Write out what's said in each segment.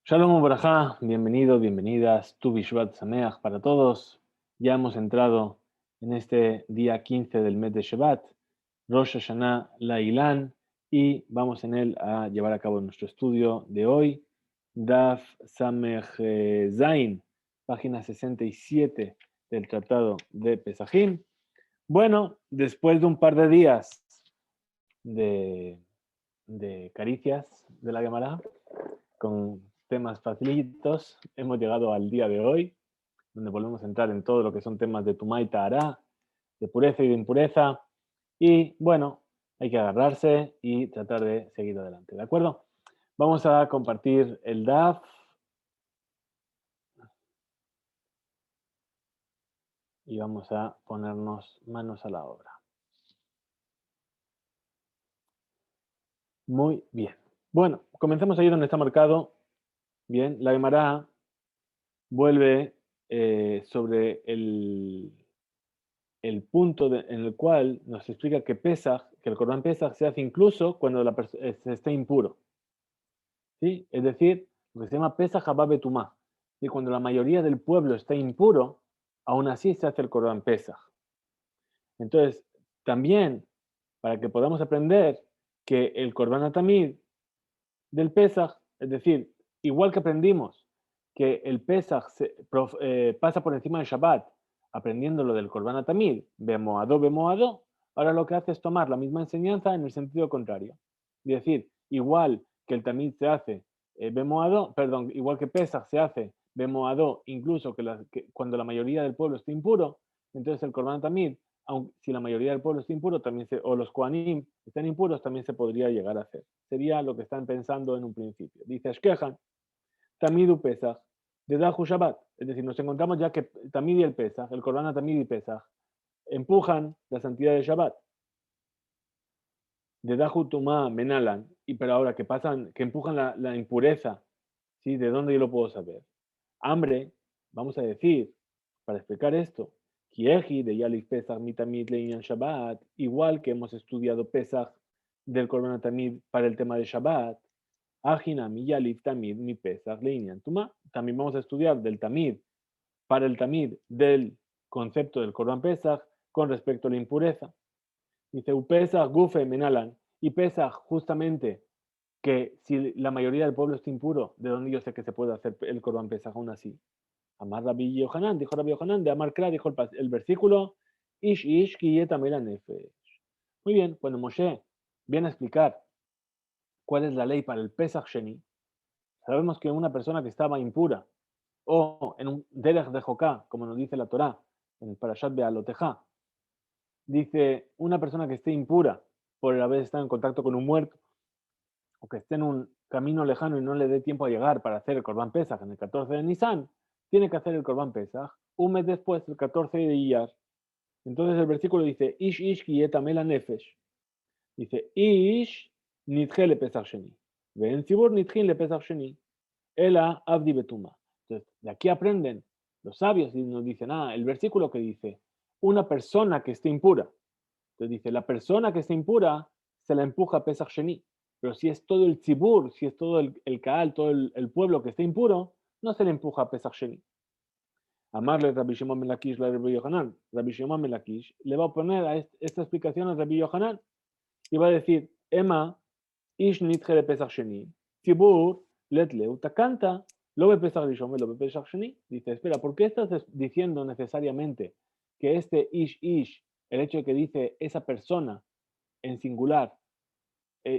Shalom Barajá, bienvenidos, bienvenidas, Tu Bishvat Sameach para todos. Ya hemos entrado en este día 15 del mes de Shevat, Rosh Hashanah Lailan, y vamos en él a llevar a cabo nuestro estudio de hoy, Daf Samech Zain, página 67 del Tratado de Pesajim. Bueno, después de un par de días de, de caricias de la Gemara, con temas facilitos, hemos llegado al día de hoy, donde volvemos a entrar en todo lo que son temas de Tumá y Tahara, de pureza y de impureza. Y bueno, hay que agarrarse y tratar de seguir adelante, ¿de acuerdo? Vamos a compartir el DAF y vamos a ponernos manos a la obra. Muy bien. Bueno, comencemos ahí donde está marcado. Bien, la Gemara vuelve sobre el punto en el cual nos explica que Pesaj, que el Corban Pesaj se hace incluso cuando se está impuro. ¿Sí? Es decir, lo que se llama Pesaj Abba Betumá. Y cuando la mayoría del pueblo está impuro, aún así se hace el Corban Pesaj. Entonces, también, para que podamos aprender que el Corban Atamid del Pesaj, es decir, igual que aprendimos que el Pesaj pasa por encima del Shabbat, aprendiendo lo del Korban Atamid, bemoado, ahora lo que hace es tomar la misma enseñanza en el sentido contrario. Es decir, igual que el Tamid se hace perdón, igual que Pesaj se hace bemoado, incluso que cuando la mayoría del pueblo está impuro, entonces el Korban Atamid, aunque si la mayoría del pueblo está impuro, o los Kohanim están impuros, también se podría llegar a hacer. Sería lo que están pensando en un principio. Dice Ashkehan, Tamidu Pesach, de Dahu Shabbat. Es decir, nos encontramos ya que Tamid y el Pesach, el Korban Tamid y Pesach, empujan la santidad del Shabbat. De Dahu Tumá Menalan, pero ahora que empujan la impureza, ¿sí? ¿De dónde yo lo puedo saber? Hambre, vamos a decir, para explicar esto, Kieji de Yalif Pesach mitamid leinian Shabbat, igual que hemos estudiado Pesach del Korban Tamid para el tema de Shabbat, Ajina mi Yalif Tamid mi Pesach leinian Tuma, también vamos a estudiar del Tamid para el Tamid del concepto del Korban Pesach con respecto a la impureza. Dice, Pesach gufe menalan, y Pesach justamente que si la mayoría del pueblo está impuro, ¿de dónde yo sé que se puede hacer el Korban Pesach aún así? Amar Rabbi Yohanan, dijo Rabbi Yohanan, de Amar Kra, dijo el versículo, Ish ki yetamela nefesh. Muy bien, cuando Moshe viene a explicar cuál es la ley para el Pesach Sheni, sabemos que una persona que estaba impura, o en un Derech de Joká, como nos dice la Torá, en el Parashat Bealotejá, dice una persona que esté impura por haber estado en contacto con un muerto, o que esté en un camino lejano y no le dé tiempo a llegar para hacer el Korban Pesach en el 14 de Nisan, tiene que hacer el Korban Pesach un mes después, el 14 de Iyar. Entonces el versículo dice, Ish kiyetamela nefesh. Dice, Ish nitje le Pesach Sheni. Ven Tzibur nitjin le Pesach Sheni. Ela abdi betuma. Entonces, de aquí aprenden los sabios y nos dicen, el versículo que dice, una persona que esté impura. Entonces dice, la persona que esté impura se la empuja a Pesach Sheni. Pero si es todo el tzibur, si es todo el Kaal, todo el pueblo que esté impuro, no se le empuja a Pesach Sheni. Amarle Rabbi Shimon ben Lakish a Rabbi Yohanan. Rabbi Shimon ben Lakish le va a poner a esta explicación a Rabbi Yohanan y va a decir, Emma, ish nitche le Pesach Sheni, tzibur letleu takanta, lo ve Pesach Rishon, lo ve Pesach Sheni. Dice, espera, ¿por qué estás diciendo necesariamente que este ish, el hecho de que dice esa persona en singular,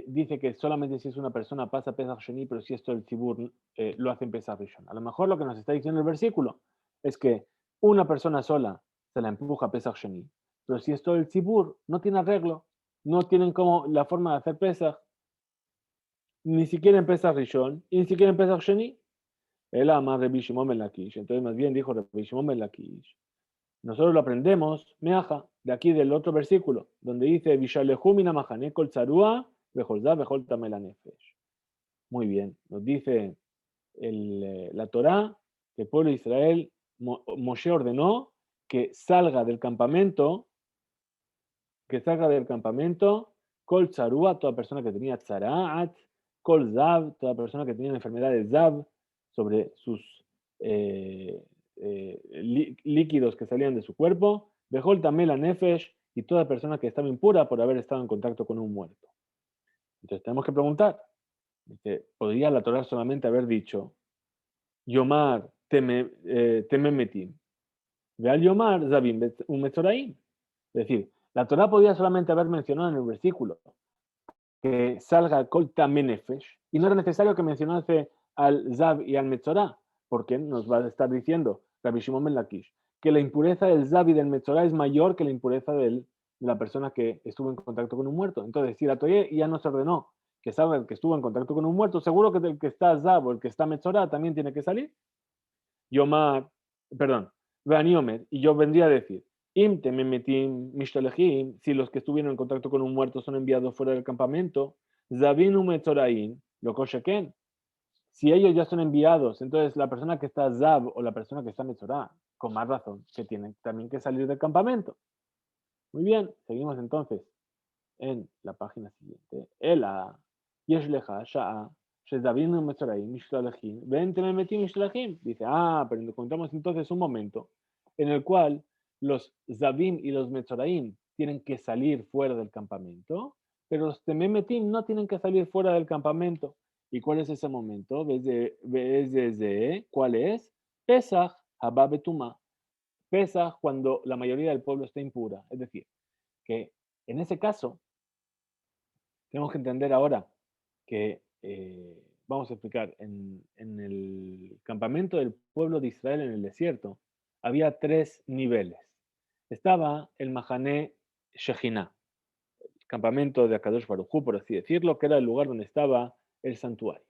dice que solamente si es una persona pasa Pesach Sheni, pero si esto el Tzibur lo hace en Pesach Rishon? A lo mejor lo que nos está diciendo el versículo es que una persona sola se la empuja a Pesach Sheni, pero si esto el Tzibur no tiene arreglo, no tienen como la forma de hacer Pesach, ni siquiera en Pesach Rishon, y ni siquiera en Pesach Sheni. Él ama Rabbi Shimon ben Lakish, entonces más bien dijo Rabbi Shimon ben Lakish. Nosotros lo aprendemos, meaja, de aquí del otro versículo, donde dice, Vishalehu mina mahane kol tzarua, bejolzá bejol tamela nefesh. Muy bien, nos dice la Torá que el pueblo de Israel, Moshe ordenó que salga del campamento, kol tzarua, toda persona que tenía tzaraat, kol zav, toda persona que tenía la enfermedad de zav, sobre sus líquidos que salían de su cuerpo, Behol Tamel Nefesh, y toda persona que estaba impura por haber estado en contacto con un muerto. Entonces tenemos que preguntar, ¿podría la Torah solamente haber dicho, Yomar Tememetim, Veal Yomar Zabim Umetzoraim? Es decir, la Torah podría solamente haber mencionado en el versículo que salga Kol Tamel Nefesh, y no era necesario que mencionase al Zab y al Metzorah, porque nos va a estar diciendo Rabbi Shimon Ben Lakish que la impureza del Zab y del Metzorah es mayor que la impureza de la persona que estuvo en contacto con un muerto. Entonces, si la Torah ya nos ordenó que salga el que estuvo en contacto con un muerto, seguro que el que está Zab o el que está Metzorah también tiene que salir. Yomar, perdón, Vaniomer, y yo vendría a decir, Im tememetim mishtalechim, si los que estuvieron en contacto con un muerto son enviados fuera del campamento, Zabinu metzoraim, lo kosheken. Si ellos ya son enviados, entonces la persona que está Zab o la persona que está Metzorah, con más razón, que tienen también que salir del campamento. Muy bien, seguimos entonces en la página siguiente. Ela, Yeshlecha, Sha'a, Shezabinu Metzorahim, Mishlalechim, Ven Tememetim Mishlalechim. Dice, pero encontramos entonces un momento en el cual los Zabim y los Metzorahim tienen que salir fuera del campamento, pero los Tememetim no tienen que salir fuera del campamento. ¿Y cuál es ese momento? ¿Cuál es? Pesach, Haba Betuma. Pesach cuando la mayoría del pueblo está impura. Es decir, que en ese caso tenemos que entender ahora que, vamos a explicar, en el campamento del pueblo de Israel en el desierto, había 3 niveles. Estaba el Mahané Shejinah, campamento de Akadosh Baruj Hu, por así decirlo, que era el lugar donde estaba el santuario.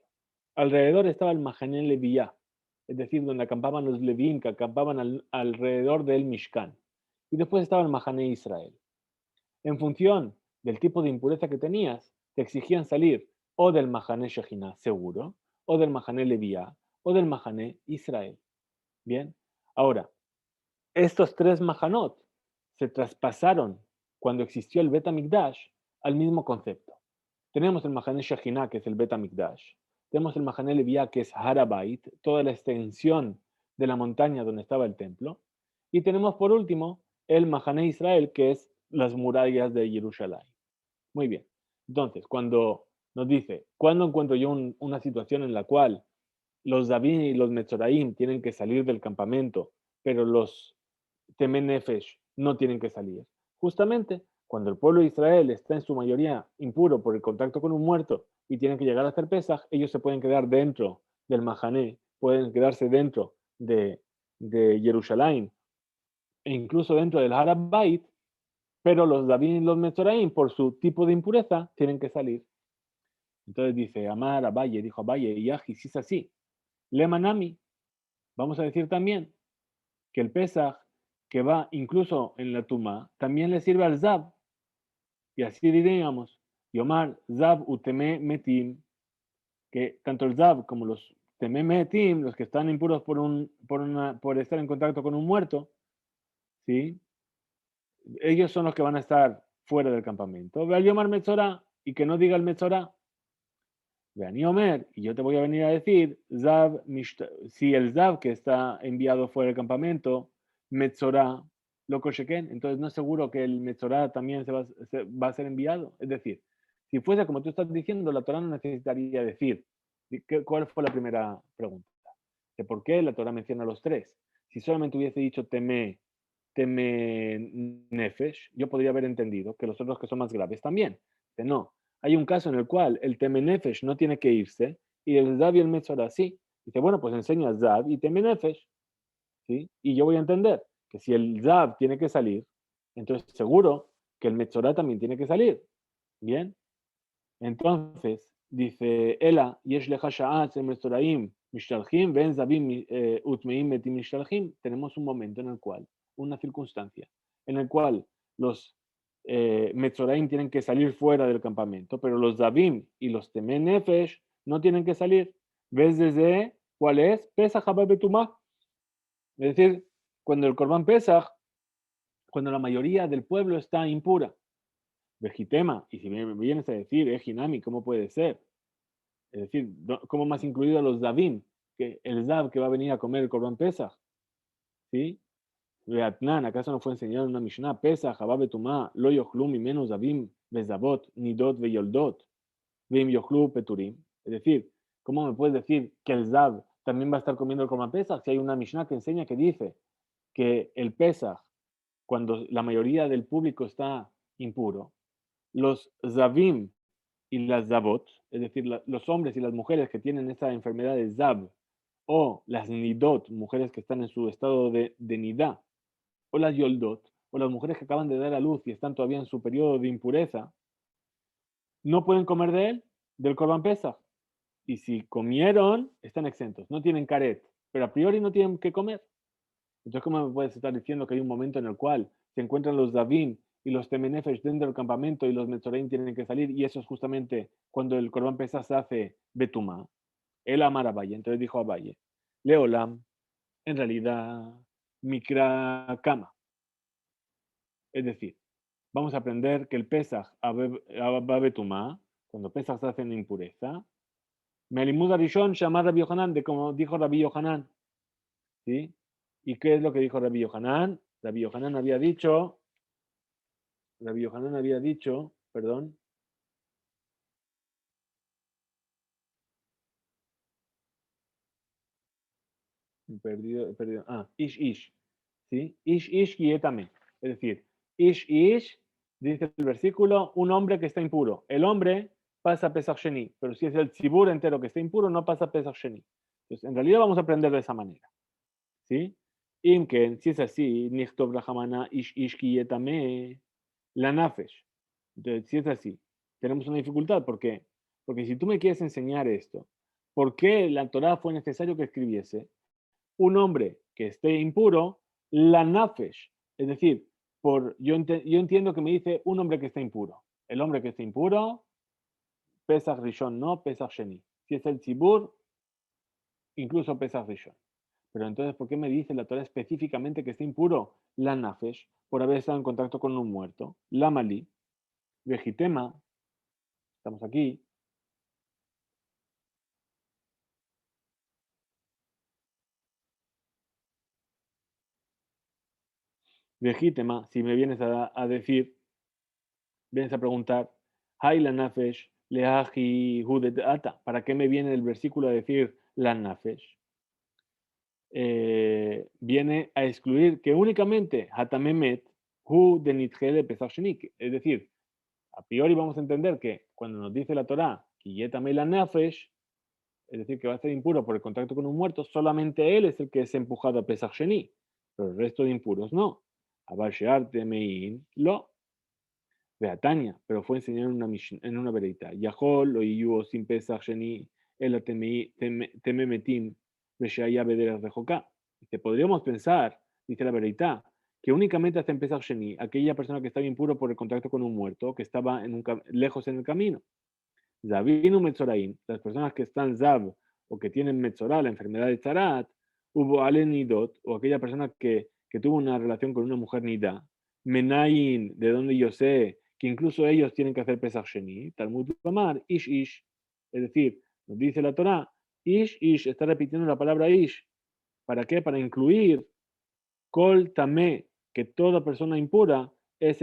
Alrededor estaba el Mahané Leviyah, es decir, donde acampaban los Levín, que acampaban alrededor del Mishkan. Y después estaba el Mahané Israel. En función del tipo de impureza que tenías, te exigían salir o del Mahané Shejinah, seguro, o del Mahané Leviyah, o del Mahané Israel. Bien, ahora, estos 3 Mahanot se traspasaron cuando existió el Bet HaMikdash al mismo concepto. Tenemos el Mahané Shejinah, que es el Bet HaMikdash. Tenemos el Mahané Leviyah, que es Harabait, toda la extensión de la montaña donde estaba el templo. Y tenemos por último el Mahané Israel, que es las murallas de Jerusalén. Muy bien. Entonces, cuando nos dice, ¿cuándo encuentro yo una situación en la cual los David y los Metzoraim tienen que salir del campamento, pero los Temenefesh no tienen que salir? Justamente cuando el pueblo de Israel está en su mayoría impuro por el contacto con un muerto y tienen que llegar a hacer Pesaj, ellos se pueden quedar dentro del Mahané, pueden quedarse dentro de Jerusalén e incluso dentro del Harabait, pero los David y los Metzoraim, por su tipo de impureza, tienen que salir. Entonces dice, Amar Abaye, dijo Abaye, Yaji, si es así, Lemanami, vamos a decir también que el Pesaj, que va incluso en la Tuma, también le sirve al Zab. Y así diríamos, Yomar, Zab uteme metim, que tanto el Zab como los teme metim, los que están impuros por estar en contacto con un muerto, ¿sí? Ellos son los que van a estar fuera del campamento. Ve al Yomar Metzorah y que no diga el Metzorah. Vean Omer, y yo te voy a venir a decir, Zav, si el Zav que está enviado fuera del campamento, Metzorah, lo kosheken, entonces no es seguro que el Metzorah también va a ser enviado. Es decir, si fuese como tú estás diciendo, la Torah no necesitaría decir. ¿Cuál fue la primera pregunta? ¿De por qué la Torah menciona a los 3? Si solamente hubiese dicho teme nefesh, yo podría haber entendido que los otros que son más graves también. Pero no, hay un caso en el cual el teme nefesh no tiene que irse y el Zab y el Metzorah sí. Dice, bueno, pues enseña Zab y teme nefesh, ¿sí? Y yo voy a entender que si el Zab tiene que salir, entonces seguro que el Metzorah también tiene que salir. Bien, entonces dice, Ela, yesh lecha sha'at el Metzoraim mishtalchim, ven Zabim utmeim metim mishtalchim. Tenemos un momento en el cual, una circunstancia, en el cual los Metzoraim tienen que salir fuera del campamento, pero los Zabim y los Temen Nefesh no tienen que salir. ¿Ves desde cuál es? Pesach Haba Betumah. Es decir, cuando el Corban Pesach, cuando la mayoría del pueblo está impura. Vejitema, y si me vienes a decir, Jinami, ¿cómo puede ser? Es decir, ¿cómo más incluido a los Davim? que el Zab que va a venir a comer el Corban Pesach, ¿sí? Veatnan, ¿acaso no fue enseñado en una Mishnah? Pesach, Abba Betumá, Lo Yochlu Mimenu Zabim, Bezabot, Nidot, Veyoldot, Vim Yochlu Peturim. Es decir, ¿cómo me puedes decir que el Zab también va a estar comiendo el Corban Pesach si hay una Mishnah que enseña que dice que el Pesach, cuando la mayoría del público está impuro, los Zabim y las Zabot, es decir, los hombres y las mujeres que tienen esa enfermedad de Zab, o las Nidot, mujeres que están en su estado de Nidá, o las Yoldot, o las mujeres que acaban de dar a luz y están todavía en su periodo de impureza, no pueden comer de él, del Corban Pesach. Y si comieron, están exentos, no tienen caret, pero a priori no tienen que comer. Entonces, ¿cómo me puedes estar diciendo que hay un momento en el cual se encuentran los Davim y los Temenefesh dentro del campamento y los Metzoreim tienen que salir? Y eso es justamente cuando el Corban Pesach se hace Betumá. Él amar a Valle. Entonces dijo a Valle, Leolam, en realidad, Mikra Kama. Es decir, vamos a aprender que el Pesach va Betumá, cuando Pesach se hace en impureza. Melimud Arishon llamar Rabbi Yohanan, de como dijo Rabbi Yohanan. ¿Sí? ¿Y qué es lo que dijo Rabbi Yohanan? Rabbi Yohanan había dicho, perdón, perdido, Ish, ¿sí? Ish quietame. Es decir, Ish, dice el versículo, un hombre que está impuro. El hombre pasa Pesach Sheni, pero si es el tzibur entero que está impuro, no pasa Pesach Sheni. Entonces, en realidad vamos a aprender de esa manera, ¿sí? Imken, si es así, Nichtov Rahamana Ish quietame, la nafesh. Entonces, si es así, tenemos una dificultad. ¿Por qué? Porque si tú me quieres enseñar esto, ¿por qué la Torah fue necesario que escribiese un hombre que esté impuro, la nafesh? Es decir, yo entiendo que me dice un hombre que está impuro. El hombre que está impuro, Pesach Rishon no, Pesach Sheni. Si es el Tzibur, incluso Pesach Rishon. Pero entonces, ¿por qué me dice la Torah específicamente que está impuro? La nafesh, por haber estado en contacto con un muerto. La malí, vejitema, estamos aquí. Legítima, si me vienes a decir, vienes a preguntar, hay la nafesh, leaji hudet ata. ¿Para qué me viene el versículo a decir la nafesh? Viene a excluir que únicamente hatamemet hu de nitgele pesach shenik. Es decir, a priori vamos a entender que cuando nos dice la Torah, kiyetame la nafesh, es decir, que va a ser impuro por el contacto con un muerto, solamente él es el que es empujado a pesach sheni, pero el resto de impuros no. Abal shear temein lo. Beatania, pero fue enseñado en una vereita. Yahol o iyu sin pesach sheni el tememetim veshaya bederas rejoká. Podríamos pensar, dice la vereita, que únicamente hasta en pesach sheni, aquella persona que estaba impuro por el contacto con un muerto, que estaba lejos en el camino. Zabinu metzoraim, las personas que están zab o que tienen metzorá, la enfermedad de zarat, hubo alenidot, o aquella persona que tuvo una relación con una mujer nida, menayin, de donde yo sé que incluso ellos tienen que hacer pesach sheni, Talmud Amar, ish, es decir, nos dice la Torah, ish, está repitiendo la palabra ish, ¿para qué? Para incluir kol tamé, que toda persona impura es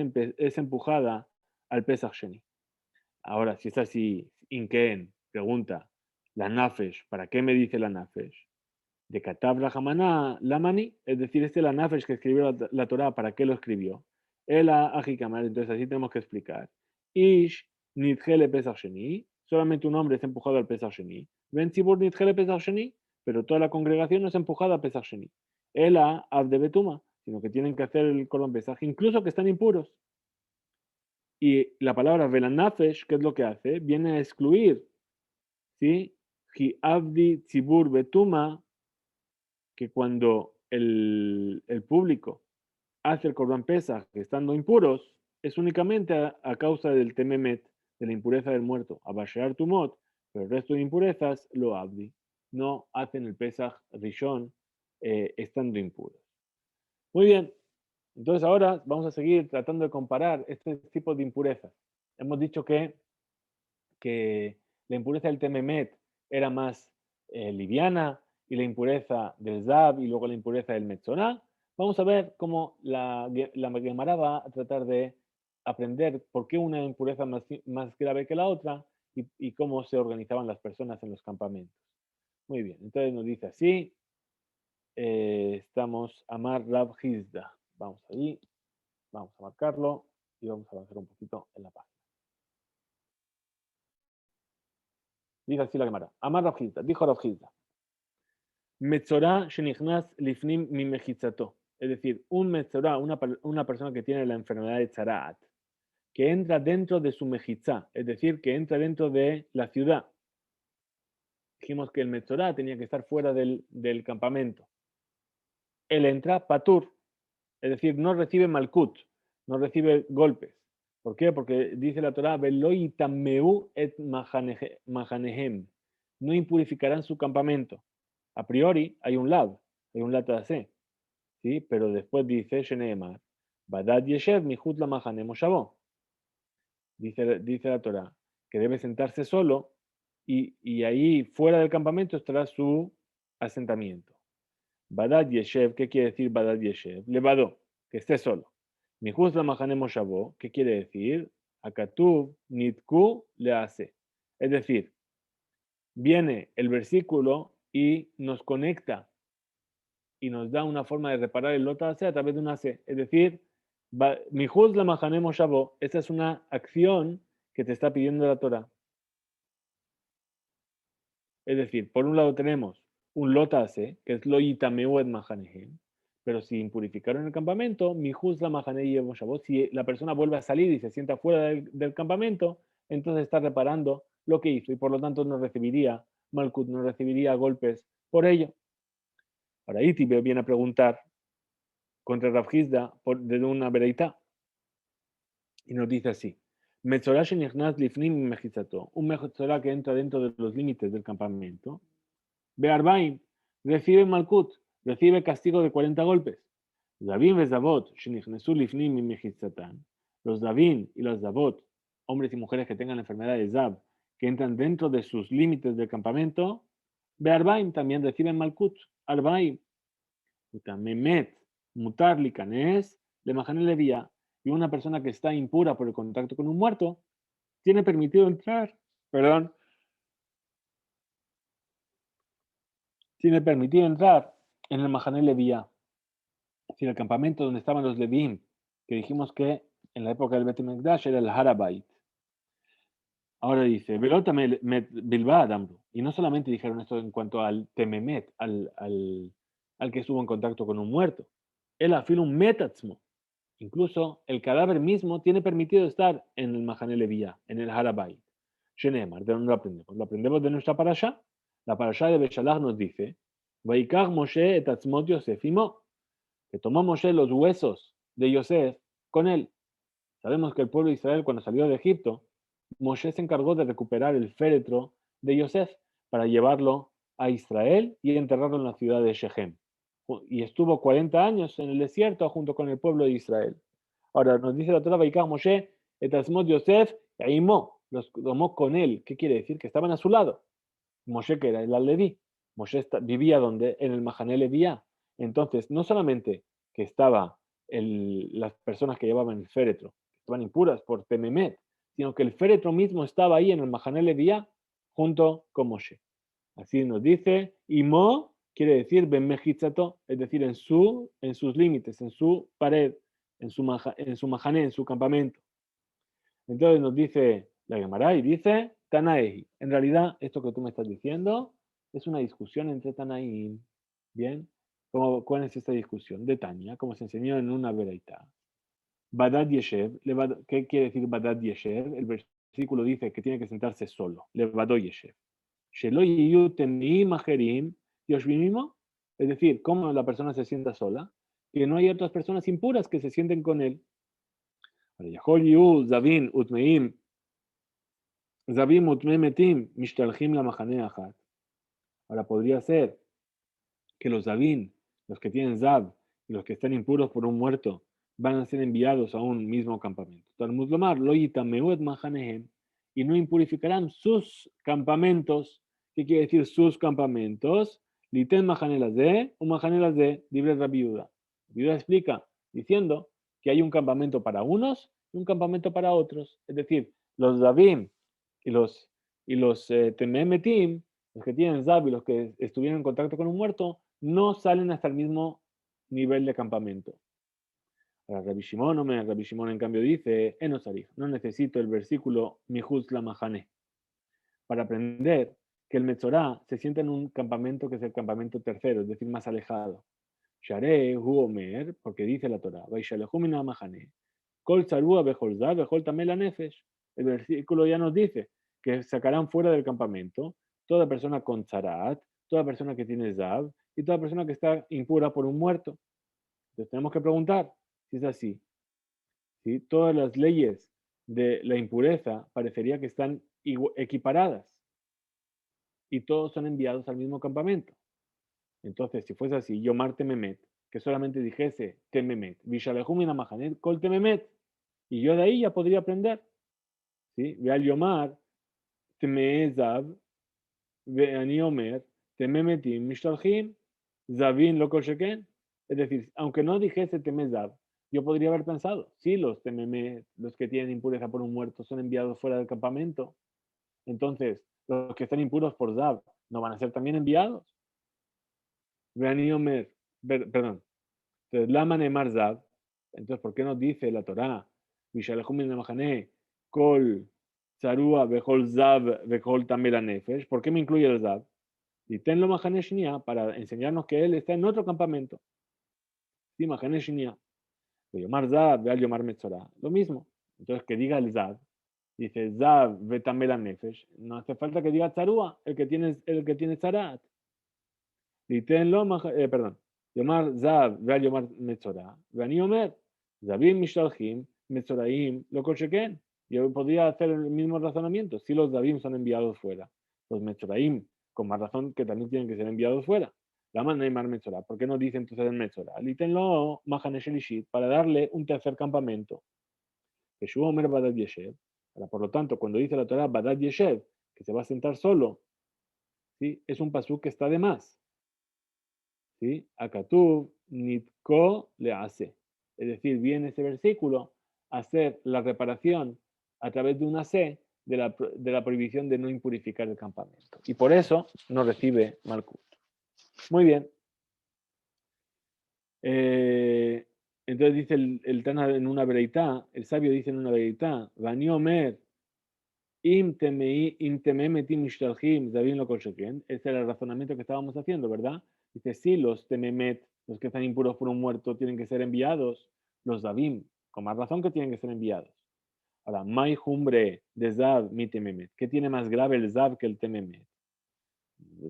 empujada al pesach sheni. Ahora, si es así, Inken pregunta, la Nafesh, ¿para qué me dice la Nafesh? De Katabra Hamaná, Lamani, es decir, la Nafesh que escribió la Torah, ¿para qué lo escribió? El Ajikamar, entonces así tenemos que explicar. Ish Nidgele Pesach Sheni, solamente un hombre es empujado al Pesach Sheni. Ben Tzibur Nidgele Pesach Sheni, pero toda la congregación no es empujada a Pesach Sheni. El Abde Betuma, sino que tienen que hacer el Korban Pesach, incluso que están impuros. Y la palabra velanafesh, ¿qué es lo que hace? Viene a excluir, ¿sí? Hi abdi tzibur betuma, que cuando el público hace el korban pesach estando impuros, es únicamente a causa del tememet, de la impureza del muerto, abashear tumot, pero el resto de impurezas lo abdi. No hacen el pesach rishon estando impuros. Muy bien, entonces ahora vamos a seguir tratando de comparar este tipo de impurezas. Hemos dicho que la impureza del tememet era más liviana y la impureza del Zab y luego la impureza del Metzorá, vamos a ver cómo la Gemara va a tratar de aprender por qué una impureza más grave que la otra y cómo se organizaban las personas en los campamentos. Muy bien, entonces nos dice así, estamos Amar Rab Hizda. Vamos allí, vamos a marcarlo y vamos a avanzar un poquito en la página. Dice así la Gemara. Amar Rab Hizda, dijo Rab Hizda. Metzorá shenichnas lifnim mi mechitzato. Es decir, un metzorá, una persona que tiene la enfermedad de tzaraat, que entra dentro de su mejitzá, es decir, que entra dentro de la ciudad. Dijimos que el metzorá tenía que estar fuera del campamento. Él entra patur, es decir, no recibe malkut, no recibe golpes. ¿Por qué? Porque dice la Torá, veloi tammeu et mahanehem. No impurificarán su campamento. A priori hay un lav, hay un latase, ¿sí? Pero después dice Sheneemar, Badad Yeshev mihut la mahane moshavó. Dice la Torá que debe sentarse solo y ahí fuera del campamento estará su asentamiento. Badad Yeshev, ¿qué quiere decir Badad Yeshev? Levado, que esté solo. Mihut la mahane moshavó, ¿qué quiere decir? Akatuv nitku le hace. Es decir, viene el versículo y nos conecta y nos da una forma de reparar el lota a través de una C. Es decir, Mihuz la Mahane Moshavo, esta es una acción que te está pidiendo la Torah. Es decir, por un lado tenemos un lota C, que es lo yitameu et mahanehem, pero si impurificaron el campamento, Mihuz la Mahane Moshavo, si la persona vuelve a salir y se sienta fuera del campamento, entonces está reparando lo que hizo y por lo tanto no recibiría Malkut, no recibiría golpes por ello. Ahora Iti viene a preguntar contra Rav Hizda desde una vereita y nos dice así: Metzorá shenichnas lifnim mechitzato, un metzorá que entra dentro de los límites del campamento. Be'arbaim, recibe malkut, recibe castigo de 40 golpes. Davin ve zavot shenichnesu lifnim mechitzatan, los davin y los zavot, hombres y mujeres que tengan la enfermedad de Zav, que entran dentro de sus límites del campamento, Be'arbaim también reciben malkut. Arbaim, utamemet, mutar likanes, le majane levía, y una persona que está impura por el contacto con un muerto, tiene permitido entrar, tiene permitido entrar en el Mahané Levía, es decir, el campamento donde estaban los Levim, que dijimos que en la época del Bet Mekdash era el Harabait. Ahora dice, Bilbad, Amru. Y no solamente dijeron esto en cuanto al Tememet, al que estuvo en contacto con un muerto. El afil un metatzmo. Incluso el cadáver mismo tiene permitido estar en el Mahané Levía, en el Harabait. Shenemar, ¿de dónde lo aprendemos? Lo aprendemos de nuestra parasha. La parasha de Beshalach nos dice, Vaikach Moshe et atzmot Yosef imo, que tomó Moshe los huesos de Yosef con él. Sabemos que el pueblo de Israel, cuando salió de Egipto, Moshe se encargó de recuperar el féretro de Yosef para llevarlo a Israel y enterrarlo en la ciudad de Shechem. Y estuvo 40 años en el desierto junto con el pueblo de Israel. Ahora nos dice la Torah, Vaikach Moshe et atzmot Yosef eimo, los tomó con él. ¿Qué quiere decir? Que estaban a su lado. Moshe, que era el Leví, Moshe vivía donde, en el Mahané Levía. Entonces, no solamente que estaba las personas que llevaban el féretro, que estaban impuras por Tememet, sino que el féretro mismo estaba ahí en el Mahané Levía junto con Moshe. Así nos dice, y Mo quiere decir Ben Mechitzato, es decir, en sus límites, en su pared, en su Mahané, en su campamento. Entonces nos dice la Gemara y dice, Tanaehi. En realidad, esto que tú me estás diciendo es una discusión entre Tanaim. ¿Bien? ¿Cuál es esta discusión? De Tania, como se enseñó en una veraita. Badad Yeshev, ¿qué quiere decir Badad Yeshev? El versículo dice que tiene que sentarse solo. Levado Yeshev. Shelo yiyu temim acherim yoshvimimo. Es decir, ¿cómo la persona se sienta sola? Que no hay otras personas impuras que se sienten con él. יכול יהיו זבים וטמאים, זבים וטמאי מתים משתלחים למחנה אחת. Ahora podría ser que los Zabin, los que tienen Zab, y los que están impuros por un muerto, van a ser enviados a un mismo campamento. Talmud Lomar, lo yitameu et mahanehem, y no impurificarán sus campamentos. ¿Qué quiere decir sus campamentos? Liten majanelas de, un majanelas de, libre Rabbi Yehuda. Rabbi Yehuda explica diciendo que hay un campamento para unos y un campamento para otros. Es decir, los Davim y los Tememetim, los que tienen Zab y los que estuvieron en contacto con un muerto, no salen hasta el mismo nivel de campamento. Ahora, Rabbi Shimon en cambio dice, Enosarij, no necesito el versículo Mihuz la Mahane para aprender que el Metzorá se sienta en un campamento que es el campamento tercero, es decir, más alejado. Share hu omer, porque dice la Torah, Vaishalehu min mahane, kol tzarua bechol zad, bechol tamel nefesh. El versículo ya nos dice que sacarán fuera del campamento toda persona con tzarat, toda persona que tiene zad y toda persona que está impura por un muerto. Entonces tenemos que preguntar si es así. ¿Sí? Todas las leyes de la impureza parecería que están equiparadas y todos son enviados al mismo campamento. Entonces, si fuese así, Yomar Tememet, que solamente dijese Tememet, Vishalehumina Mahanet, Kol Tememet, y yo de ahí ya podría aprender. ¿Sí? Ve al Yomar, Temeezav, ve ani Omer, Tememetim, Mishtalhim, Zavin lo Sheken. Es decir, aunque no dijese Temezav, yo podría haber pensado, sí, los Tememet, los que tienen impureza por un muerto, son enviados fuera del campamento. Entonces, los que están impuros por Zav, ¿no van a ser también enviados? Veani Omer, perdón. Entonces, Lama Neemar Zav, entonces, ¿por qué nos dice la Torah? Vishalechum min Mahane, Kol Zarua, Bechol Zav, Bechol Tamela Nefesh. ¿Por qué me incluye el Zav? Y tenlo Mahane Shnia para enseñarnos que él está en otro campamento. Sí, Mahane Shnia. Yomar Zav, Veal Yomar Metzorah. Lo mismo. Entonces, que diga el Zav. Dice Zav, Betamela Nefesh. No hace falta que diga Zarua, el que tiene Zarat. Perdón. Yomar Zav, Veal Yomar Metzorah. Veani Omer, Zavim Mishtalhim, Metzoraim, lo Sheken. Yo podría hacer el mismo razonamiento. Si los Zavim son enviados fuera, los Metzoraim, con más razón que también tienen que ser enviados fuera. Lama Neymar Metzorah. ¿Por qué no dice entonces el Metzorah? Lítenlo Mahanesh Elishit para darle un tercer campamento. Que Shu Omer Badad Yeshev. Por lo tanto, cuando dice la Torah Badad Yeshev, que se va a sentar solo, ¿sí? Es un pasuk que está de más. ¿Sí? Akatuv nitko le hace. Es decir, viene ese versículo a hacer la reparación a través de una C de la prohibición de no impurificar el campamento. Y por eso no recibe Malkut. Muy bien. Entonces dice el Tana en una vereitá, el sabio dice en una vereitá, Vani Omer, im tememetim mishtalchim, zavim lo kol sheken. Ese era el razonamiento que estábamos haciendo, ¿verdad? Dice, sí, los tememet, los que están impuros por un muerto, tienen que ser enviados, los davim, con más razón que tienen que ser enviados. Ahora, mai jumbre de zav mi tememet. ¿Qué tiene más grave el zav que el tememet?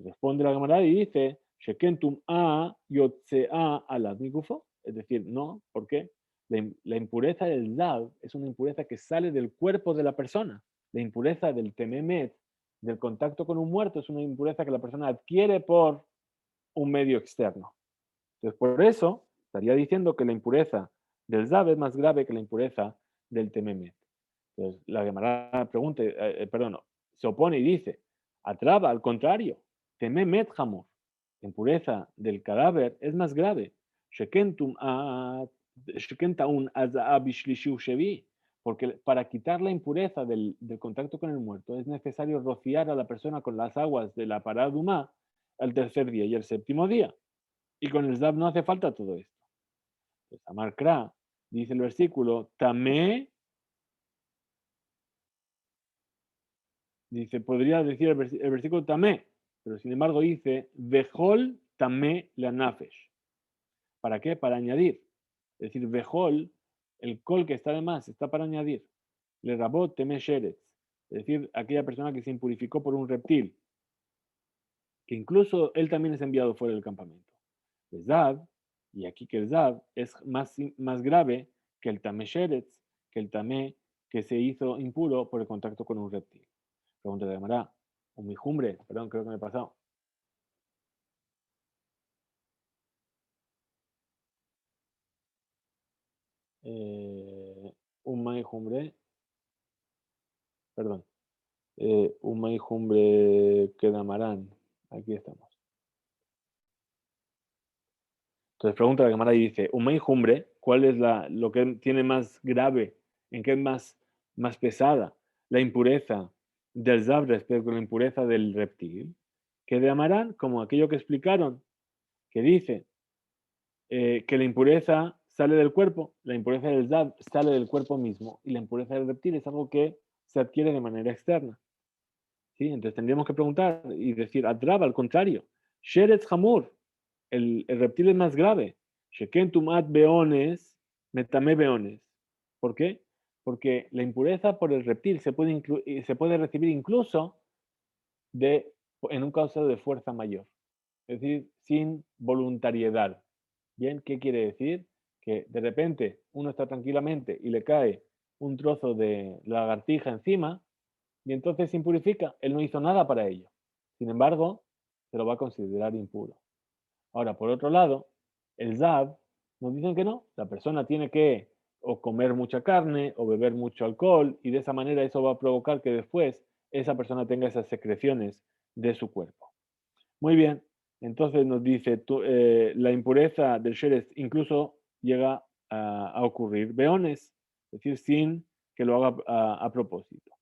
Responde la camarada y dice, shekentum a yotzea alad mikufo. Es decir, no, ¿por qué? La impureza del zav es una impureza que sale del cuerpo de la persona. La impureza del tememet, del contacto con un muerto, es una impureza que la persona adquiere por un medio externo. Entonces, por eso estaría diciendo que la impureza del Zav es más grave que la impureza del Tememet. Entonces, la Gemara pregunta, perdón, se opone y dice, atraba, al contrario, Tememet Hamor, la impureza del cadáver es más grave. Porque para quitar la impureza del contacto con el muerto es necesario rociar a la persona con las aguas de la paraduma al tercer día y el séptimo día. Y con el Zav no hace falta todo esto. Pues Amar Kra, dice el versículo, Tamé, dice, podría decir el versículo Tamé, pero sin embargo dice, Vejol Tamé la Nafesh. ¿Para qué? Para añadir. Es decir, Vejol, el col que está de más, está para añadir. Le rabot Teme Sheretz. Es decir, aquella persona que se impurificó por un reptil, que incluso él también es enviado fuera del campamento. El Zav, y aquí que el Zav es más grave que el Tamé Sheretz, que el Tamé que se hizo impuro por el contacto con un reptil. Pregunta de Gemara, un mijumbre, perdón, creo que me he pasado. Un maijumbre, perdón, un maijumbre que damarán. Aquí estamos. Entonces pregunta la Gemara y dice, Umay Jumbre, ¿cuál es lo que tiene más grave? ¿En qué es más pesada? La impureza del Zab respecto a la impureza del reptil. Que de Amarán, como aquello que explicaron, que dice que la impureza sale del cuerpo, la impureza del Zab sale del cuerpo mismo, y la impureza del reptil es algo que se adquiere de manera externa. ¿Sí? Entonces tendríamos que preguntar y decir, Adrab, al contrario, Sheretz Hamur, el reptil es más grave. Sheken tumat beones, metame beones. ¿Por qué? Porque la impureza por el reptil se puede recibir incluso en un caso de fuerza mayor, es decir, sin voluntariedad. Bien, ¿qué quiere decir? Que de repente uno está tranquilamente y le cae un trozo de lagartija encima y entonces se impurifica. Él no hizo nada para ello. Sin embargo, se lo va a considerar impuro. Ahora, por otro lado, el ZAB nos dicen que no. La persona tiene que o comer mucha carne o beber mucho alcohol y de esa manera eso va a provocar que después esa persona tenga esas secreciones de su cuerpo. Muy bien, entonces nos dice, la impureza del sheretz incluso llega a ocurrir beones, es decir, sin que lo haga a propósito.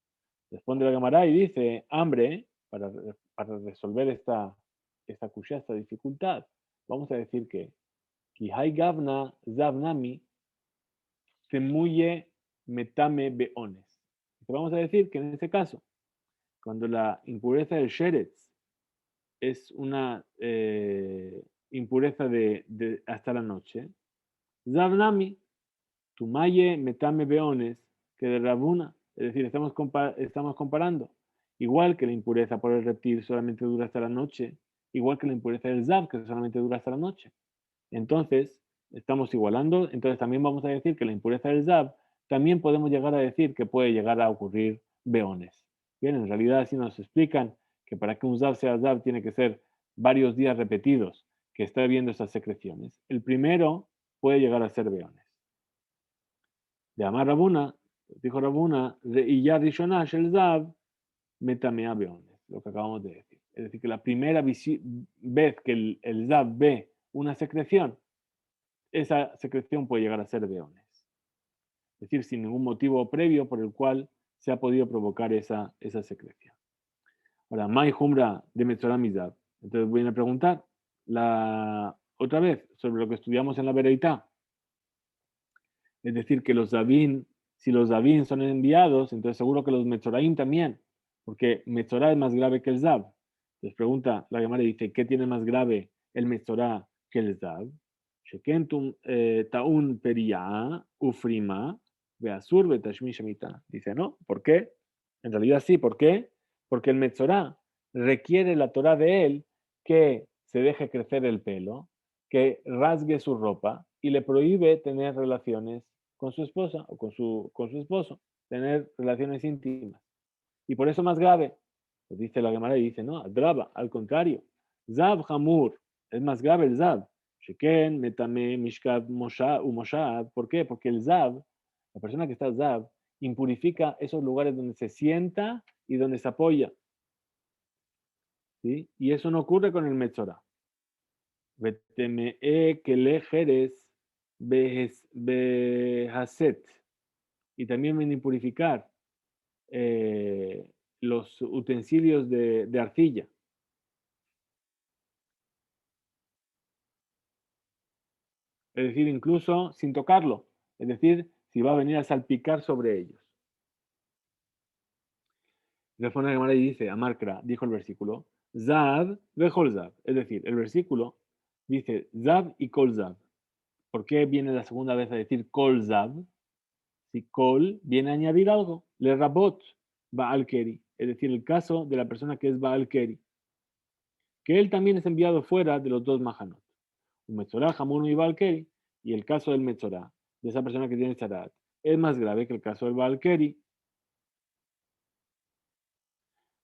Responde la Gemara y dice, hambre, para resolver esta cushia, esta dificultad, vamos a decir que Kihai Gavna Zavnami Temuye Metame Beones. Vamos a decir que en ese caso, cuando la impureza del Sheretz es una impureza de hasta la noche, Zavnami, Tumaye Metame Beones, que de Rabuna, es decir, estamos comparando. Igual que la impureza por el reptil solamente dura hasta la noche, igual que la impureza del Zav, que solamente dura hasta la noche. Entonces, estamos igualando, entonces también vamos a decir que la impureza del Zav, también podemos llegar a decir que puede llegar a ocurrir beones. Bien, en realidad así nos explican que para que un Zav sea Zav tiene que ser varios días repetidos que está viendo esas secreciones. El primero puede llegar a ser beones. De Amar Rabuna, dijo Rabuna, y ya Rishonash el Zav, metamea beones, lo que acabamos de decir. Es decir, que la primera vez que el Zav ve una secreción, esa secreción puede llegar a ser beones. Es decir, sin ningún motivo previo por el cual se ha podido provocar esa secreción. Ahora, Mai Humra de Metzoramizab. Entonces voy a preguntar otra vez sobre lo que estudiamos en la Bereitá. Es decir, que si los Davin son enviados, entonces seguro que los Metzoraim también, porque Metzorá es más grave que el Zab. Les pregunta, la Gemara dice, ¿qué tiene más grave el Metzorá que el Zab? Shekentum taun peria ufrima beasur betashmish amita. Dice, ¿no? ¿Por qué? En realidad sí, ¿por qué? Porque el Metzorá requiere la Torah de él que se deje crecer el pelo, que rasgue su ropa y le prohíbe tener relaciones con su esposa o con su esposo, tener relaciones íntimas. Y por eso más grave, pues dice la Gemara y dice, no, Adraba, al contrario, Zab Hamur, es más grave el Zab. Sheken, Metame, Mishkav, Moshad. ¿Por qué? Porque el Zab, la persona que está Zab, impurifica esos lugares donde se sienta y donde se apoya. ¿Sí? Y eso no ocurre con el Metzorah. Vetemee Kelejeres Behaset. Y también viene a impurificar los utensilios de arcilla. Es decir, incluso sin tocarlo. Es decir, si va a venir a salpicar sobre ellos. Responde la Gemara y dice, Amarkra, dijo el versículo, Zab vejol Zab. Es decir, el versículo dice Zab y Kol Zab. ¿Por qué viene la segunda vez a decir Kol Zab? Si Kol viene a añadir algo, le rabot Baal Keri. Es decir, el caso de la persona que es Baal Keri. Que él también es enviado fuera de los dos Mahanot. Un Metzorah, Hamun y Baal Keri. Y el caso del Metzorah, de esa persona que tiene Zarat, es más grave que el caso del Baal Keri.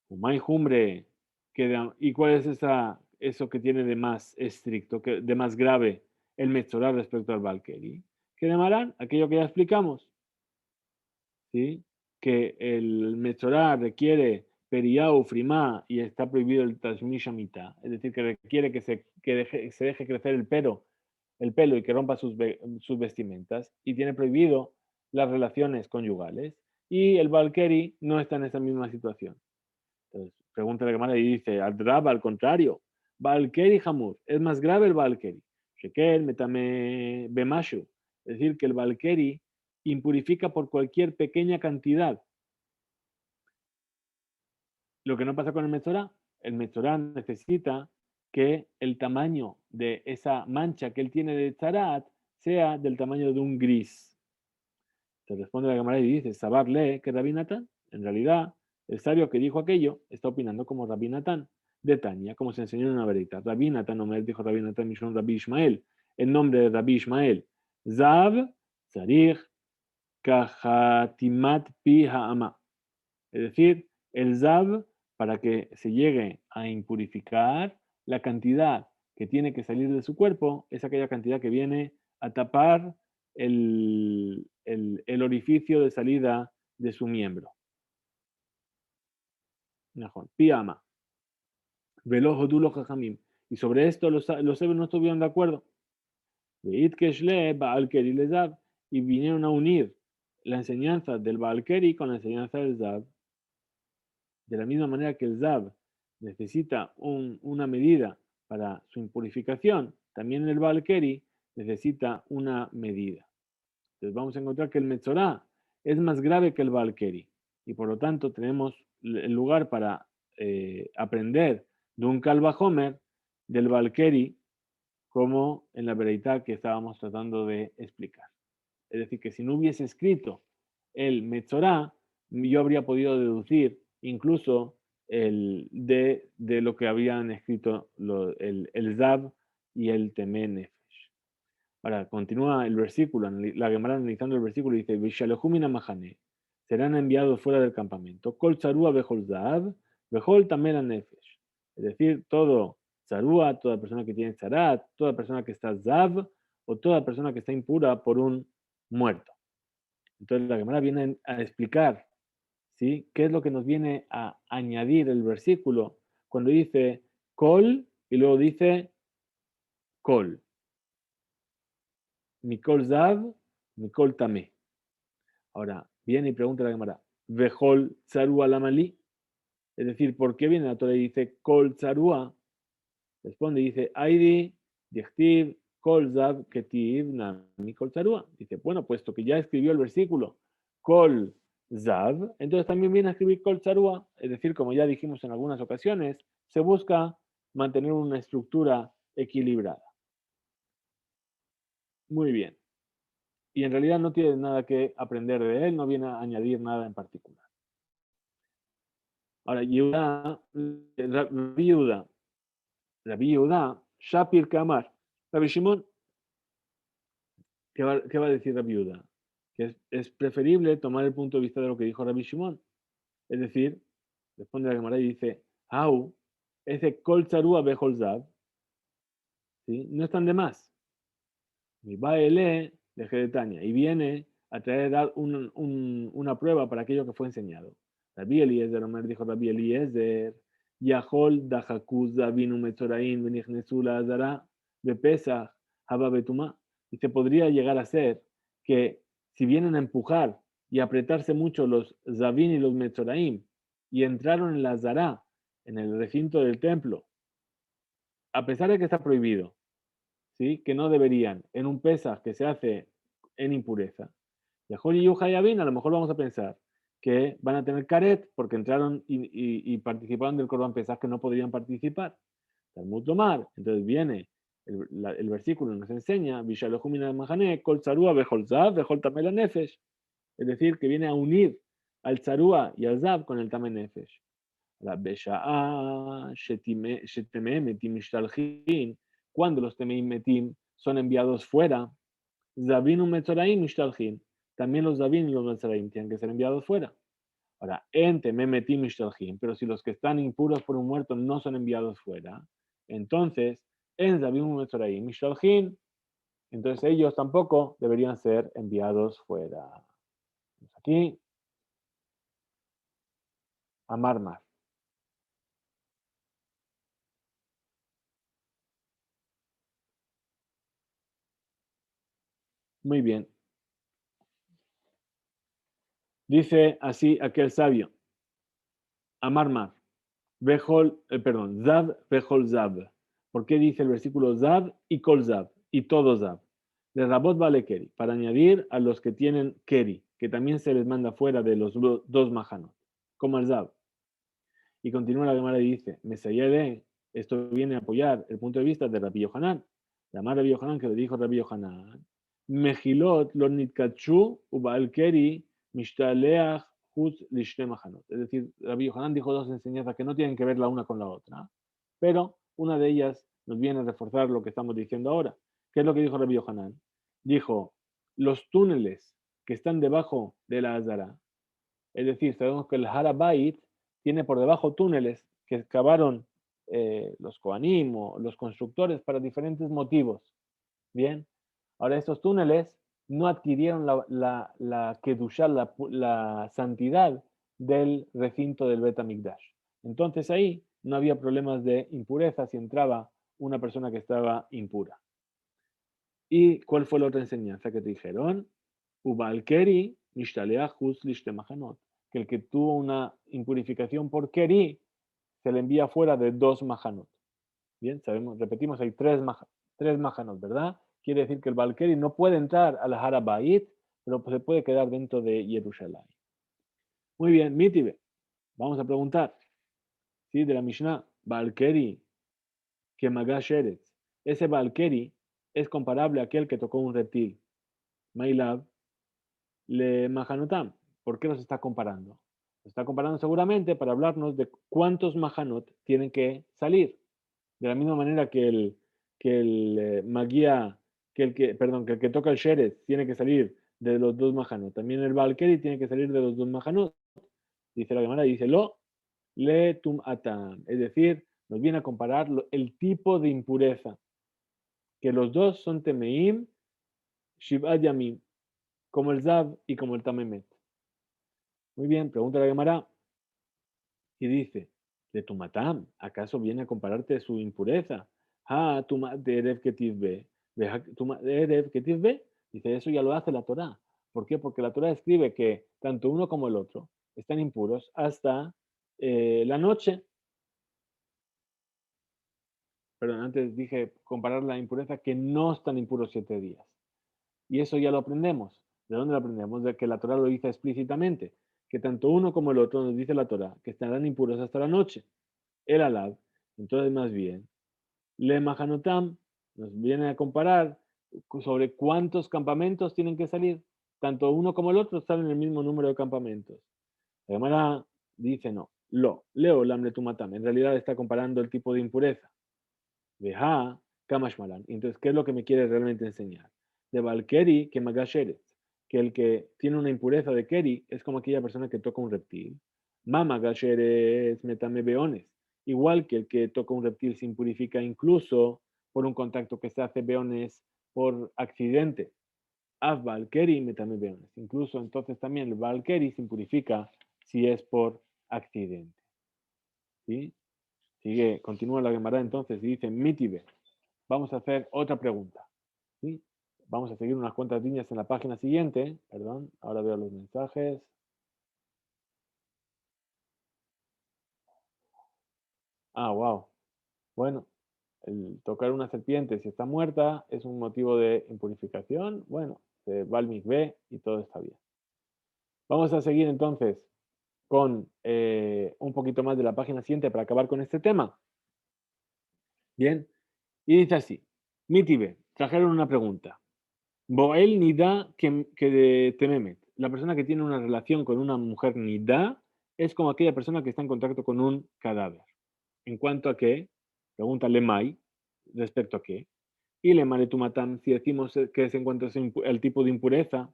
Umay Jumbre, ¿y cuál es eso que tiene de más estricto, de más grave el Metzorah respecto al Valkeri? Que de Marán, aquello que ya explicamos, ¿sí? Que el Metzorah requiere periá o frimá y está prohibido el Tashmish Amita, es decir, que requiere que se deje crecer el pelo el pelo y que rompa sus vestimentas, y tiene prohibido las relaciones conyugales, y el Valkeri no está en esa misma situación. Entonces, pregunta la Gemara y dice, Adraba, al contrario, Valkeri Hamur, es más grave el Valkeri. Shekel metame bemashu, es decir, que el Valkeri impurifica por cualquier pequeña cantidad. Lo que no pasa con el Metzorá necesita que el tamaño de esa mancha que él tiene de Tzarat sea del tamaño de un gris. Se responde la Gemara y dice, Sabarle que Rabbi Natán, en realidad, el sabio que dijo aquello está opinando como Rabbi Natán de Tania, como se enseñó en una verita. Rabbi Natán, Omer, dijo Rabbi Natán, Mishon Rabbi Ishmael, el nombre de Rabbi Ishmael, Zav, Zarich, Kahatimat Pi Ha'ama. Es decir, el Zav, para que se llegue a impurificar, la cantidad que tiene que salir de su cuerpo es aquella cantidad que viene a tapar el orificio de salida de su miembro. Mejor. Piyama. Velojo dulo jajamim. Y sobre esto los sabios no estuvieron de acuerdo. Y vinieron a unir la enseñanza del Baalkeri con la enseñanza del Zav. De la misma manera que el Zav necesita una medida para su impurificación, también el Baalkeri necesita una medida. Entonces vamos a encontrar que el Metzorá es más grave que el Baalkeri y por lo tanto tenemos el lugar para aprender de un Kalva Homer del Baalkeri como en la veredad que estábamos tratando de explicar. Es decir, que si no hubiese escrito el Metzorá, yo habría podido deducir incluso de lo que habían escrito el Zab y el Temenef. Ahora, continúa el versículo, la Gemara analizando el versículo dice, Vishalehumina Mahane, serán enviados fuera del campamento, Kol Tzarua Bejol Zav, Bejol Tamela Nefesh. Es decir, todo Tzarua, toda persona que tiene Tzarat, toda persona que está Zav, o toda persona que está impura por un muerto. Entonces la Gemara viene a explicar, ¿sí? ¿Qué es lo que nos viene a añadir el versículo cuando dice Kol y luego dice Kol? Mikol Zav, Mikol Tamé. Ahora, viene y pregunta la Gemara, Vejol Tzarua Lamali. Es decir, ¿por qué viene la Torah y dice Kol Tzarua? Responde y dice, Aidi, Dichtiv, Kol Zav, Ketiv, Nami Kol Tzarua. Dice, bueno, puesto que ya escribió el versículo Kol Zav, entonces también viene a escribir Kol Tzarua. Es decir, como ya dijimos en algunas ocasiones, se busca mantener una estructura equilibrada. Muy bien. Y en realidad no tiene nada que aprender de él, no viene a añadir nada en particular. Ahora, Rabbi Yehuda, Shapir Kamar, Rabbi Shimon, ¿qué va a decir Rabbi Yehuda? Que es preferible tomar el punto de vista de lo que dijo Rabbi Shimon. Es decir, responde la Gemara y dice, Hau, ese Kol Tzarua Bejol Zav, ¿sí? No están de más. Mi baile de Gedetania, y viene a traer una prueba para aquello que fue enseñado. Rabbi Eliezer, Omer dijo Rabbi Eliezer, Yahol Dachakuz Davinu Metzoraim Benichnesu la Azara Bepesach Haba Betuma. Y se podría llegar a ser que si vienen a empujar y apretarse mucho los Zavin y los Metzoraim y entraron en la Azara, en el recinto del templo, a pesar de que está prohibido, ¿sí? Que no deberían, en un Pesaj que se hace en impureza. Y a Joli Yuja y Abin, a lo mejor vamos a pensar que van a tener caret porque entraron y participaron del Corban Pesaj que no podrían participar. Talmud Lomar, entonces viene el versículo nos enseña, Vishalojumina Mahane, Kol Tzarua, Bejol Zav, Bejol Tamela Nefesh. Es decir, que viene a unir al Tzarua y al Zav con el Tamel Nefesh. La Besha'a, Shetemem, Metim Mishtalchin, cuando los Temeim Metim son enviados fuera, Zavinu Metzoraim Mishtalchin, también los Zavin y los Metzoraim tienen que ser enviados fuera. Ahora, en Temem Metim Mishtalchin, pero si los que están impuros por un muerto no son enviados fuera, entonces, en Zavinu Metzoraim Mishtalchin, entonces ellos tampoco deberían ser enviados fuera. Aquí, a Marmar. Muy bien. Dice así aquel sabio, Amar Mar, Zab, Bejol Zab. ¿Por qué dice el versículo Zab y Kol Zab? Y todo Zab. De Rabot vale Keri, para añadir a los que tienen Keri, que también se les manda fuera de los dos majanot, como el Zab. Y continúa la Gemara y dice, Mesayede, esto viene a apoyar el punto de vista de Rabbi Yohanan. Llamar Rabbi Yohanan que le dijo Rabbi Yohanan, Mejilot lo nitkachu ubal keri mishtaleach hutz lishte mahanot. Es decir, Rabbi Yohanan dijo dos enseñanzas que no tienen que ver la una con la otra, pero una de ellas nos viene a reforzar lo que estamos diciendo ahora. ¿Qué es lo que dijo Rabbi Yohanan? Dijo, los túneles que están debajo de la Azara, es decir, sabemos que el Harabait tiene por debajo túneles que excavaron los Kohanim o los constructores para diferentes motivos. Bien, ahora estos túneles no adquirieron la Kedushá, la santidad del recinto del Bet HaMikdash. Entonces ahí no había problemas de impureza si entraba una persona que estaba impura. ¿Y cuál fue la otra enseñanza que te dijeron? Ubalkeri, Nishtaleahus, Lishtemahanot. Que el que tuvo una impurificación por Keri se le envía fuera de dos mahanot. Bien, sabemos, repetimos, hay tres mahanot, ¿verdad? Quiere decir que el Balkeri no puede entrar al Harabait, pero se puede quedar dentro de Jerusalén. Muy bien, Mitibe, vamos a preguntar, ¿sí? De la Mishnah, Balkeri, que Magash Eretz. Ese Balkeri es comparable a aquel que tocó un reptil. Mailab, le Mahanotam. ¿Por qué los está comparando? Los está comparando seguramente para hablarnos de cuántos Mahanot tienen que salir. De la misma manera que el Magia, que el que toca el Sheretz tiene que salir de los dos Mahanot. También el Valkeri tiene que salir de los dos Mahanot. Dice la Gemara, dice lo le tum atam. Es decir, nos viene a comparar el tipo de impureza. Que los dos son temeim, shiv'at yamim, como el Zav y como el Tamemet. Muy bien, pregunta la Gemara y dice, de tu matam, ¿acaso viene a compararte su impureza? Ah, tu erev ketiv be. Tu erev ketiv be. Dice, eso ya lo hace la Torá. ¿Por qué? Porque la Torá escribe que tanto uno como el otro están impuros hasta la noche. Perdón, antes dije comparar la impureza que no están impuros 7 días. Y eso ya lo aprendemos. ¿De dónde lo aprendemos? De que la Torah lo dice explícitamente, que tanto uno como el otro nos dice la Torah, que estarán impuros hasta la noche. El alab, entonces más bien, le mahanotam nos viene a comparar sobre cuántos campamentos tienen que salir. Tanto uno como el otro salen el mismo número de campamentos. La Gemara dice no, leo lamle tumatam. En realidad está comparando el tipo de impureza. Veja, Kamashmalan. Entonces, ¿qué es lo que me quiere realmente enseñar? De Valkeri que Magasheretz, que el que tiene una impureza de Keri es como aquella persona que toca un reptil. Mama Gasheretz metame beones. Igual que el que toca un reptil se impurifica incluso por un contacto que se hace beones por accidente. Av Valkeri metame beones. Incluso entonces también el Valkeri se impurifica si es por accidente. ¿Sí? Sigue, continúa la Gemara entonces y dice, Mitibe, vamos a hacer otra pregunta. ¿Sí? Vamos a seguir unas cuantas líneas en la página siguiente. Perdón, ahora veo los mensajes. Ah, wow. Bueno, el tocar una serpiente si está muerta es un motivo de impurificación. Bueno, se va al mikvé y todo está bien. Vamos a seguir entonces con un poquito más de la página siguiente para acabar con este tema. Bien, y dice así, Mitibe, trajeron una pregunta. Boel Nida que de Tememet. La persona que tiene una relación con una mujer Nida es como aquella persona que está en contacto con un cadáver. ¿En cuanto a qué? Pregunta Lemay, respecto a qué. Y Lemay Tumatam, si decimos que se encuentra el tipo de impureza,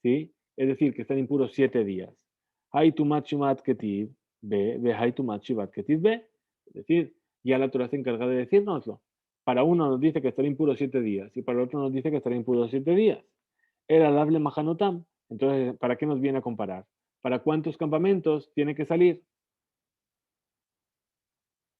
¿sí? Es decir, que están impuros 7 días. Hay tumachumat ketiv, ve hay tumachumat ketiv, be. Es decir, ya la Torah se encarga de decírnoslo. Para uno nos dice que estará impuro 7 días y para el otro nos dice que estará impuro 7 días. Era dable mahanotam. Entonces, ¿para qué nos viene a comparar? ¿Para cuántos campamentos tiene que salir?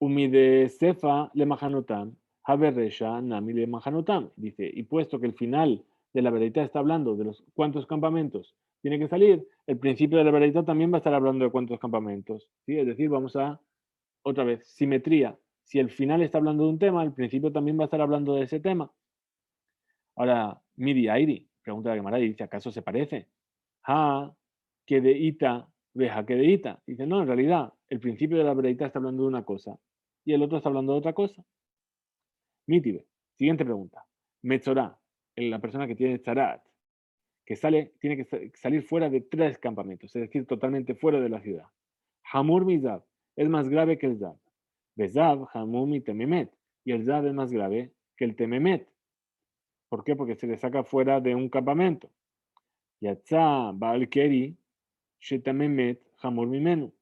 Umide sefa le mahanotam, haberesha nami le mahanotam. Dice, y puesto que el final de la Beraitá está hablando de los cuántos campamentos tiene que salir, el principio de la Beraitá también va a estar hablando de cuántos campamentos. ¿Sí? Es decir, vamos a, otra vez, simetría. Si el final está hablando de un tema, el principio también va a estar hablando de ese tema. Ahora, Midi Airi, pregunta la Gemara y dice, ¿acaso se parece? Ha, que de ita, veja que de ita. Dice, no, en realidad, el principio de la Beraitá está hablando de una cosa y el otro está hablando de otra cosa. Mitibe. Siguiente pregunta. Metzorá, la persona que tiene tzarat, que sale, tiene que salir fuera de 3 campamentos, es decir, totalmente fuera de la ciudad. Hamur mi Zab es más grave que el Zab. Bezab, Hamur mi Tememet. Y el Zab es más grave que el Tememet. ¿Por qué? Porque se le saca fuera de un campamento. Yatza Baal Keri, Shetamemet, Hamur Mimenu.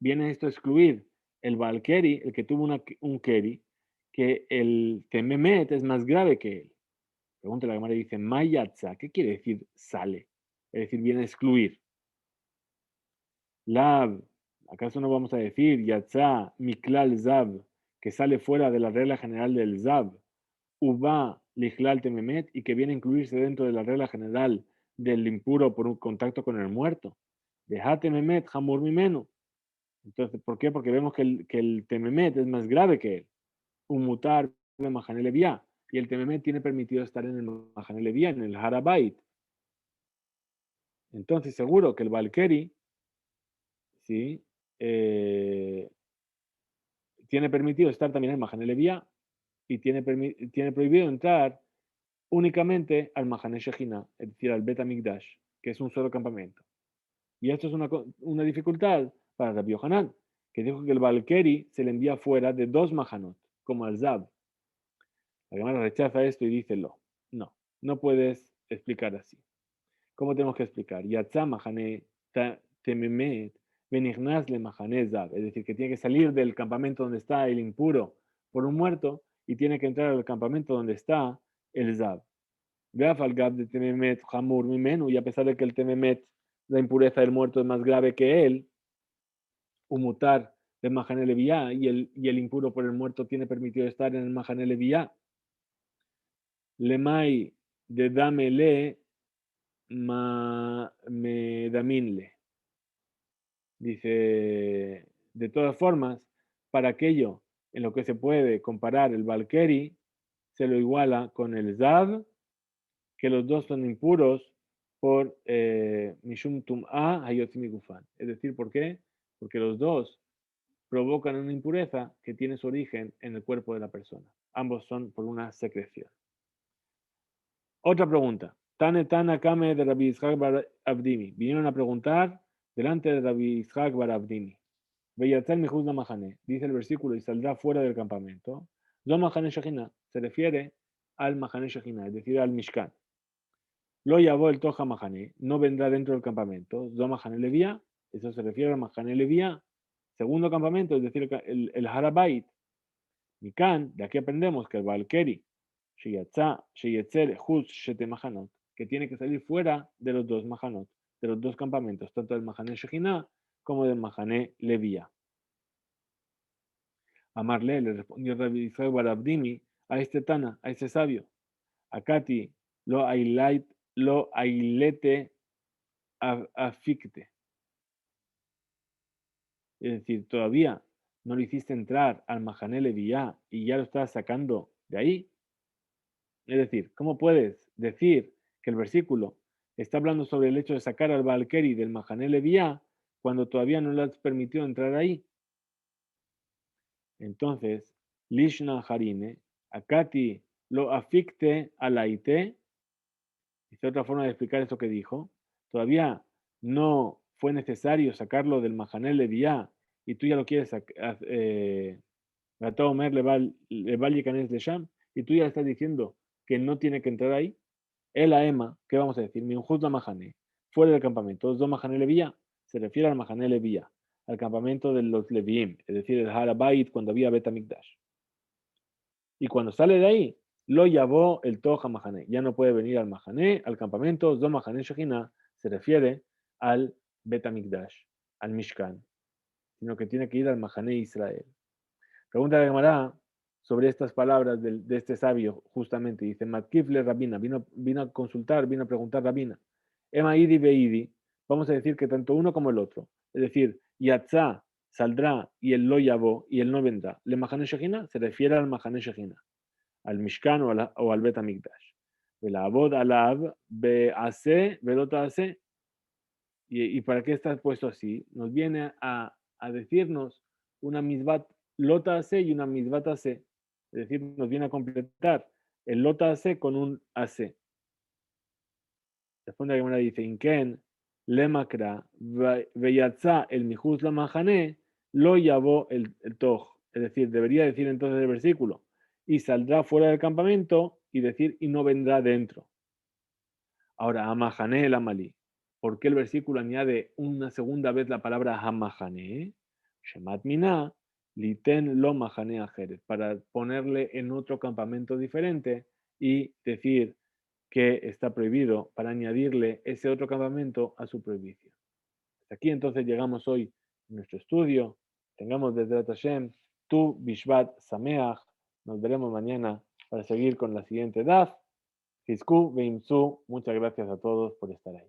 Viene esto a excluir el Baal Keri, el que tuvo un Keri, que el Tememet es más grave que él. Pregunta la Gemara y dice, Mayatza, ¿qué quiere decir sale? Es decir, viene a excluir. Lab, ¿acaso no vamos a decir Yatza, Miklal Zab, que sale fuera de la regla general del Zab? Uba, Lichlal Tememet, y que viene a incluirse dentro de la regla general del impuro por un contacto con el muerto. Deja Tememet, Hamur Mimenu. Entonces, ¿por qué? Porque vemos que el Tememet es más grave que él. Un mutar de Mahane Leviá. Y el Tememet tiene permitido estar en el Mahane Leviá, en el Harabait. Entonces, seguro que el Valkeri, ¿sí? Eh, tiene permitido estar también en Mahane Leviá y tiene prohibido entrar únicamente al Mahane Shejina, es decir, al Bet Amikdash, que es un solo campamento. Y esto es una dificultad para Rabbi Yohanan, que dijo que el Valkeri se le envía fuera de 2 Mahanot, como al Zab. La Gemara rechaza esto y dice, no, no puedes explicar así. ¿Cómo tenemos que explicar? Yatza Mahane Tememet Benignaz le Mahane Zab, es decir, que tiene que salir del campamento donde está el impuro por un muerto y tiene que entrar al campamento donde está el Zab. Veaf al Gab de Tememet Hamur Mimenu, y a pesar de que el Tememet, la impureza del muerto, es más grave que él, Umutar de Mahane Leviá, y el impuro por el muerto tiene permitido estar en el Mahane Leviá. Lemai de Damele me daminle. Dice, de todas formas, para aquello en lo que se puede comparar el Valkeri, se lo iguala con el Zav, que los dos son impuros por Mishum Tum'a Hayotzimi Gufan. Es decir, ¿por qué? Porque los dos provocan una impureza que tiene su origen en el cuerpo de la persona. Ambos son por una secreción. Otra pregunta. Tane Tana Kame de Rabbi Ishaq Bar Abdimi. Vinieron a preguntar delante de Rabbi Ishaq Bar Abdimi. Veyatzal Mehuzna Mahane. Dice el versículo y saldrá fuera del campamento. Lo Mahane Shechina. Se refiere al Mahane Shechina, es decir, al Mishkan. Lo llevó el Toja Mahane. No vendrá dentro del campamento. Zo Mahane Levía. Eso se refiere al Mahane Levía. Segundo campamento, es decir, el Harabait. Mikan, de aquí aprendemos que el Valkeri que tiene que salir fuera de los 2 Mahanot, de los 2 campamentos, tanto del Mahané Shejina como del Mahané Levía. Amarle le respondió Rabbi Israel Barabdimi a este Tana, a este sabio. Akati lo ailete aficte. Es decir, todavía no lo hiciste entrar al Mahané Levía y ya lo estás sacando de ahí. Es decir, ¿cómo puedes decir que el versículo está hablando sobre el hecho de sacar al Valkeri del Mahané Leviá cuando todavía no le has permitido entrar ahí? Entonces, Lishna Harine, Akati lo aficte alaite, es otra forma de explicar esto que dijo, todavía no fue necesario sacarlo del Mahané Leviá y tú ya lo quieres sacar, y tú ya estás diciendo que no tiene que entrar ahí. El Aema, ¿qué vamos a decir? Minjut la Mahane, fuera del campamento. Dos Mahane Levía, se refiere al Mahane Levía, al campamento de los Leviim, es decir, el Harabait cuando había Bet Amikdash. Y cuando sale de ahí, lo llevó el Toja Mahane. Ya no puede venir al Mahane, al campamento, Dos Mahane Shechina, se refiere al Bet Amikdash, al Mishkan, sino que tiene que ir al Mahane Israel. Pregunta de Gemara sobre estas palabras de este sabio, justamente. Dice, Matkifle Rabina, vino a consultar, vino a preguntar Rabina. Ema Idi Beidi, vamos a decir que tanto uno como el otro. Es decir, Yatzá saldrá y el lo yabó y él no vendrá. Le Mahane Shechina se refiere al Mahane Shechina, al Mishkan o al Bet Hamikdash. La abod alab bease velota ase. ¿Y para qué está puesto así? Nos viene a decirnos una misbat lota ase y una misbat ase. Es decir, nos viene a completar el lota ase con un ase. Responde la Gemara dice, Inken lemakra veyatza el mijus la mahane lo yabó el toj. Es decir, debería decir entonces el versículo, y saldrá fuera del campamento y decir, y no vendrá dentro. Ahora, Hamahane el Amalí. ¿Por qué el versículo añade una segunda vez la palabra Hamahane? Shemat Mina, Liten lo Mahane Ajeret, para ponerle en otro campamento diferente y decir que está prohibido, para añadirle ese otro campamento a su prohibición. Hasta aquí entonces llegamos hoy en nuestro estudio. Tengamos desde Hashem, tu Bishvat Sameach. Nos veremos mañana para seguir con la siguiente DAF. Fisku Beimsu, muchas gracias a todos por estar ahí.